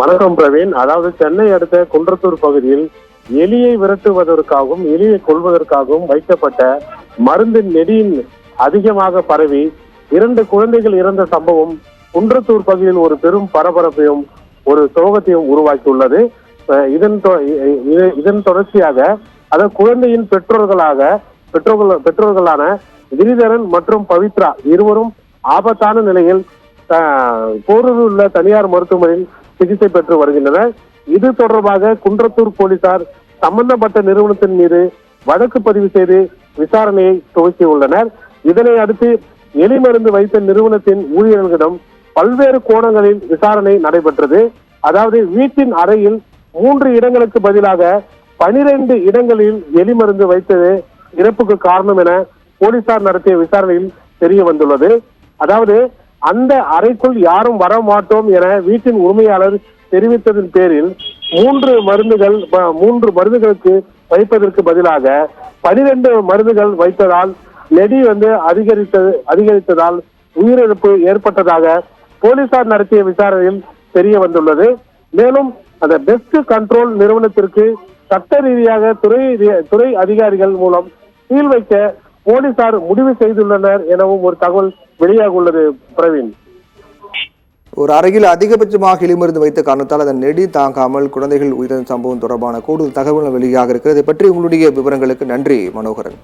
வணக்கம் பிரவீன். அதாவது சென்னை அடுத்த குன்றத்தூர் பகுதியில் எலியை விரட்டுவதற்காகவும் எலியை கொள்வதற்காகவும் வைக்கப்பட்ட மருந்தின் நெடியின் அதிகமாக பரவி 2 குழந்தைகள் இறந்த சம்பவம் குன்றத்தூர் பகுதியில் ஒரு பெரும் பரபரப்பையும் ஒரு சோகத்தையும் உருவாக்கியுள்ளது. இதன் தொடர்ச்சியாக அதாவது குழந்தையின் பெற்றோர்களான கிரிதரன் மற்றும் பவித்ரா இருவரும் ஆபத்தான நிலையில் போரூரில் உள்ள தனியார் மருத்துவமனையில் சிகிச்சை பெற்று வருகின்றனர். இது தொடர்பாக குன்றத்தூர் போலீசார் சம்பந்தப்பட்ட நிறுவனத்தின் மீது வழக்கு பதிவு செய்து விசாரணையை துவக்கியுள்ளனர். இதனை அடுத்து எலி மருந்து வைத்த நிறுவனத்தின் ஊழியர்களிடம் பல்வேறு கோணங்களில் விசாரணை நடைபெற்றது. அதாவது வீட்டின் அறையில் 3 இடங்களுக்கு பதிலாக 12 இடங்களில் எலி மருந்து வைத்தது இறப்புக்கு காரணம் என போலீசார் நடத்திய விசாரணையில் தெரிய வந்துள்ளது. அதாவது அந்த அறைக்குள் யாரும் வர மாட்டோம் என வீட்டின் உரிமையாளர் தெரிவித்ததன் பேரில் 3 மருந்துகளுக்கு வைப்பதற்கு பதிலாக 12 மருந்துகள் வைத்ததால் நெடி அதிகரித்ததால் உயிரிழப்பு ஏற்பட்டதாக போலீசார் நடத்திய விசாரணையில் தெரிய வந்துள்ளது. மேலும் அந்த பெஸ்ட் கண்ட்ரோல் நிறுவனத்திற்கு சட்ட ரீதியாக துறை அதிகாரிகள் மூலம் சீல் வைக்க போலீசார் முடிவு செய்துள்ளனர் எனவும் ஒரு தகவல் வெளியாக உள்ளது. பிரவீன், ஒரு அறையில் அதிகபட்சமாக எலிமருந்து வைத்த காரணத்தால் அதன் நெடி தாங்காமல் குழந்தைகள் உயிரிழந்த சம்பவம் தொடர்பான கூடுதல் தகவல்கள் வெளியாக இருக்கிறது. இதை பற்றி உங்களுடைய விவரங்களுக்கு நன்றி மனோகரன்.